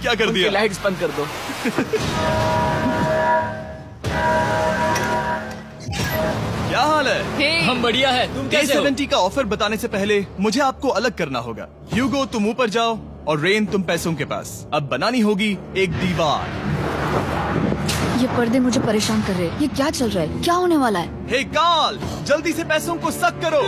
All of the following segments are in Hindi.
क्या कर दिया? लाइट्स बंद कर दो। क्या हाल है? Hey, हम बढ़िया है, तुम कैसे हो? K70 का ऑफर बताने से पहले मुझे आपको अलग करना होगा। ह्यूगो तुम ऊपर जाओ और रेन तुम पैसों के पास। अब बनानी होगी एक दीवार। ये पर्दे मुझे परेशान कर रहे हैं। ये क्या चल रहा है? क्या होने वाला है? हे कार्ल, जल्दी से पैसों को सक करो।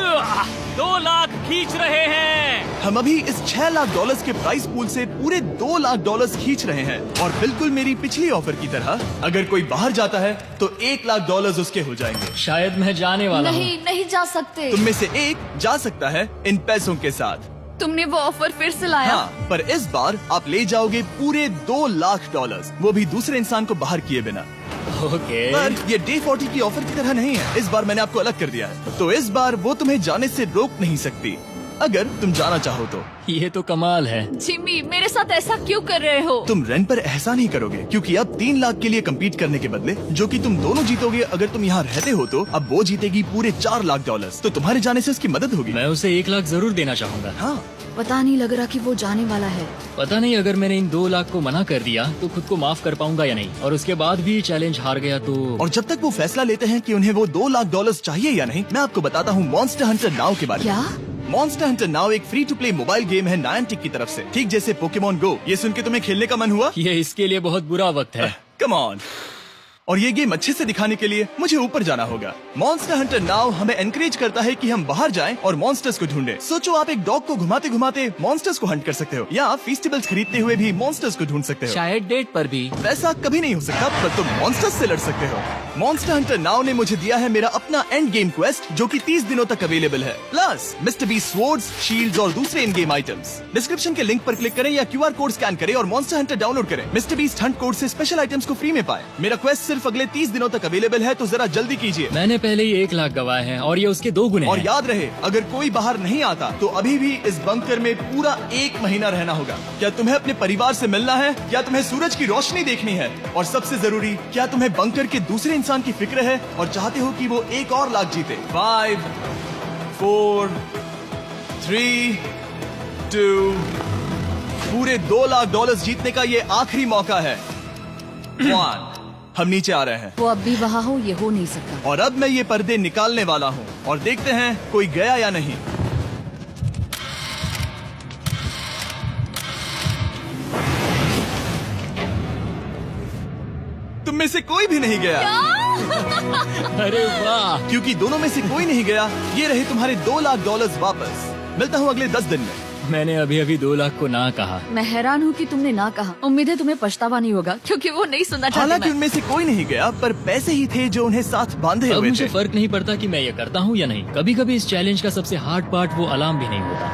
2 लाख खींच रहे हैं। हम अभी इस $6 लाख के प्राइस पूल से पूरे $2 लाख खींच रहे हैं और बिल्कुल मेरी पिछली ऑफर की तरह अगर कोई बाहर जाता है तो $1 लाख उसके हो जाएंगे। शायद मैं जाने वाला हूँ। नहीं जा सकते। तुम में से एक जा सकता है इन पैसों के साथ। तुमने वो ऑफर फिर से लाया? हाँ, पर इस बार आप ले जाओगे पूरे $2 लाख, वो भी दूसरे इंसान को बाहर किए बिना। ओके। पर ये डे 40 की ऑफर की तरह नहीं है। इस बार मैंने आपको अलग कर दिया है, तो इस बार वो तुम्हें जाने से रोक नहीं सकती अगर तुम जाना चाहो तो। ये तो कमाल है। जिमी, मेरे साथ ऐसा क्यों कर रहे हो? तुम रेंट पर एहसान नहीं करोगे क्योंकि अब 3 लाख के लिए कम्पीट करने के बदले जो कि तुम दोनों जीतोगे अगर तुम यहाँ रहते हो तो अब वो जीतेगी पूरे $4 लाख। तो तुम्हारे जाने से उसकी मदद होगी। मैं उसे 1 लाख जरूर देना चाहूँगा। हाँ, पता नहीं लग रहा कि वो जाने वाला है। पता नहीं अगर मैंने इन 2 लाख को मना कर दिया तो खुद को माफ कर पाऊंगा या नहीं, और उसके बाद भी चैलेंज हार गया तो। और जब तक वो फैसला लेते हैं कि उन्हें वो $2 लाख चाहिए या नहीं, मैं आपको बताता हूँ मॉन्स्टर हंटर नाउ के बारे में। क्या? मॉन्स्टर हंटर नाउ एक free to play mobile game है नायंटिक की तरफ से, ठीक जैसे पोकेमॉन गो। ये सुन के तुम्हें खेलने का मन हुआ? ये इसके लिए बहुत बुरा वक्त है। Come on. और ये गेम अच्छे से दिखाने के लिए मुझे ऊपर जाना होगा। मॉन्स्टर हंटर नाउ हमें एनकरेज करता है कि हम बाहर जाएं और मॉन्स्टर्स को ढूंढें। सोचो आप एक डॉग को घुमाते घुमाते मॉन्स्टर्स को हंट कर सकते हो या फेस्टिवल्स खरीदते हुए भी मॉन्स्टर्स को ढूंढ सकते हो। शायद डेट पर भी। वैसा कभी नहीं हो सकता, पर तुम मॉन्स्टर्स से लड़ सकते हो। मॉन्स्टर हंटर नाउ ने मुझे दिया है मेरा अपना एंड गेम क्वेस्ट जो कि 30 दिनों तक अवेलेबल है, plus mister beast swords, shields और दूसरे इन गेम आइटम्स। डिस्क्रिप्शन के लिंक पर क्लिक करें या QR कोड स्कैन करें और मॉन्स्टर हंटर डाउनलोड करें। मिस्टर बीस्ट हंट कोड से स्पेशल आइटम्स को फ्री में पाएं। मेरा क्वेस्ट सिर्फ अगले 30 दिनों तक अवेलेबल है, तो जरा जल्दी कीजिए। मैंने पहले ही 1 लाख गवाए हैं और ये उसके 2 गुने और हैं। याद रहे, अगर कोई बाहर नहीं आता तो अभी भी इस बंकर में पूरा 1 महीना रहना होगा। क्या तुम्हें अपने परिवार से मिलना है? क्या तुम्हें सूरज की रोशनी देखनी है? और सबसे जरूरी, क्या तुम्हें बंकर के दूसरे इंसान की फिक्र है और चाहते हो कि वो $1 और लाख जीते? 5, 4, 3, 2, पूरे $2 लाख जीतने का ये आखिरी मौका है। 1, हम नीचे आ रहे हैं वो अब भी वहाँ हो, ये हो नहीं सकता। और अब मैं ये पर्दे निकालने वाला हूँ और देखते हैं कोई गया या नहीं। तुम में से कोई भी नहीं गया। अरे वाह। क्योंकि दोनों में से कोई नहीं गया, ये रहे तुम्हारे $2 लाख वापस। मिलता हूँ अगले 10 दिन में। मैंने अभी अभी 2 लाख को ना कहा। मैं हैरान हूँ कि तुमने ना कहा। उम्मीद है तुम्हें पछतावा नहीं होगा क्योंकि वो नहीं सुनना चाहती। हालांकि मैं। उनमें से कोई नहीं गया, पर पैसे ही थे जो उन्हें साथ बांधे अब हुए मुझे थे। फर्क नहीं पड़ता कि मैं ये करता हूँ या नहीं। कभी कभी इस चैलेंज का सबसे हार्ड पार्ट वो अलार्म भी नहीं होता,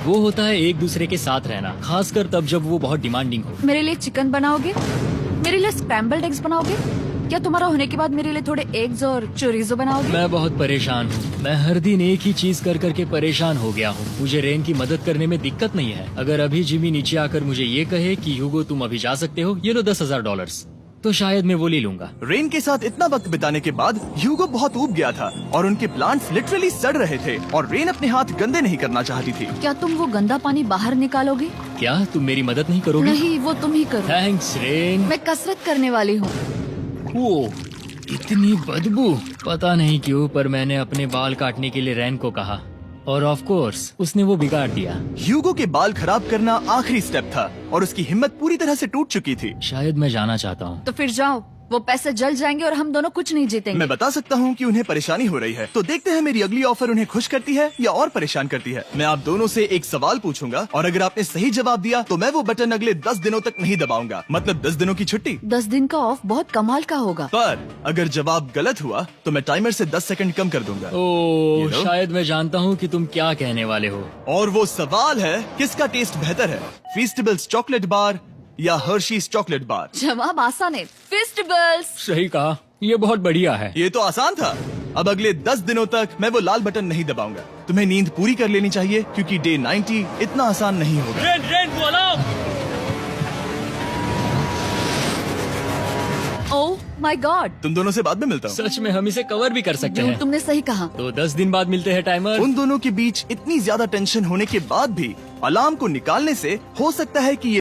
वो होता है एक दूसरे के साथ रहना, खासकर तब जब वो बहुत डिमांडिंग हो। मेरे लिए चिकन बनाओगे? मेरे लिए स्क्रैम्बल्ड एग्स बनाओगे? क्या तुम्हारा होने के बाद मेरे लिए थोड़े एग्स और चोरिजो बनाओगे? मैं बहुत परेशान हूँ। मैं हर दिन एक ही चीज कर करके परेशान हो गया हूँ। मुझे रेन की मदद करने में दिक्कत नहीं है। अगर अभी जिमी नीचे आकर मुझे ये कहे कि ह्यूगो तुम अभी जा सकते हो, ये लो $10,000, तो शायद मैं वो ले लूंगा। रेन के साथ इतना वक्त बिताने के बाद ह्यूगो बहुत ऊब गया था और उनके प्लांट्स लिटरली सड़ रहे थे और रेन अपने हाथ गंदे नहीं करना चाहती थी। क्या तुम वो गंदा पानी बाहर निकालोगे? क्या तुम मेरी मदद नहीं करोगे? नहीं, वो तुम ही करो। Thanks rain. मैं कसरत करने वाली हूँ। ओ, इतनी बदबू। पता नहीं क्यों, पर मैंने अपने बाल काटने के लिए रेन को कहा और ऑफ कोर्स उसने वो बिगाड़ दिया। ह्यूगो के बाल खराब करना आखिरी स्टेप था और उसकी हिम्मत पूरी तरह से टूट चुकी थी। शायद मैं जाना चाहता हूँ। तो फिर जाओ, वो पैसे जल जाएंगे और हम दोनों कुछ नहीं जीतेंगे। मैं बता सकता हूँ कि उन्हें परेशानी हो रही है, तो देखते हैं मेरी अगली ऑफर उन्हें खुश करती है या और परेशान करती है। मैं आप दोनों से एक सवाल पूछूंगा और अगर आपने सही जवाब दिया तो मैं वो बटन अगले 10 दिनों तक नहीं दबाऊंगा, मतलब 10 दिनों की छुट्टी। 10 दिन का ऑफ बहुत कमाल का होगा। पर अगर जवाब गलत हुआ तो मैं टाइमर से 10 सेकंड कम कर दूंगा। ओ, You know? शायद मैं जानता हूँ कि तुम क्या कहने वाले हो। और वो सवाल है, किसका टेस्ट बेहतर है, फेस्टिवल्स चॉकलेट बार या हर्शीज चॉकलेट बार? जवाब आसान है, फेस्टिवल्स। सही कहा, ये बहुत बढ़िया है। ये तो आसान था। अब अगले 10 दिनों तक मैं वो लाल बटन नहीं दबाऊंगा। तुम्हें नींद पूरी कर लेनी चाहिए क्योंकि डे 90 इतना आसान नहीं होगा। रेन वो अलार्म। Oh my God. तुम दोनों से बाद में मिलता हूँ। सच में हम इसे कवर भी कर सकते हैं। तुमने सही कहा। तो 10 दिन बाद मिलते हैं टाइमर। उन दोनों के बीच इतनी ज्यादा टेंशन होने के बाद भी अलार्म को निकालने से हो सकता है कि ये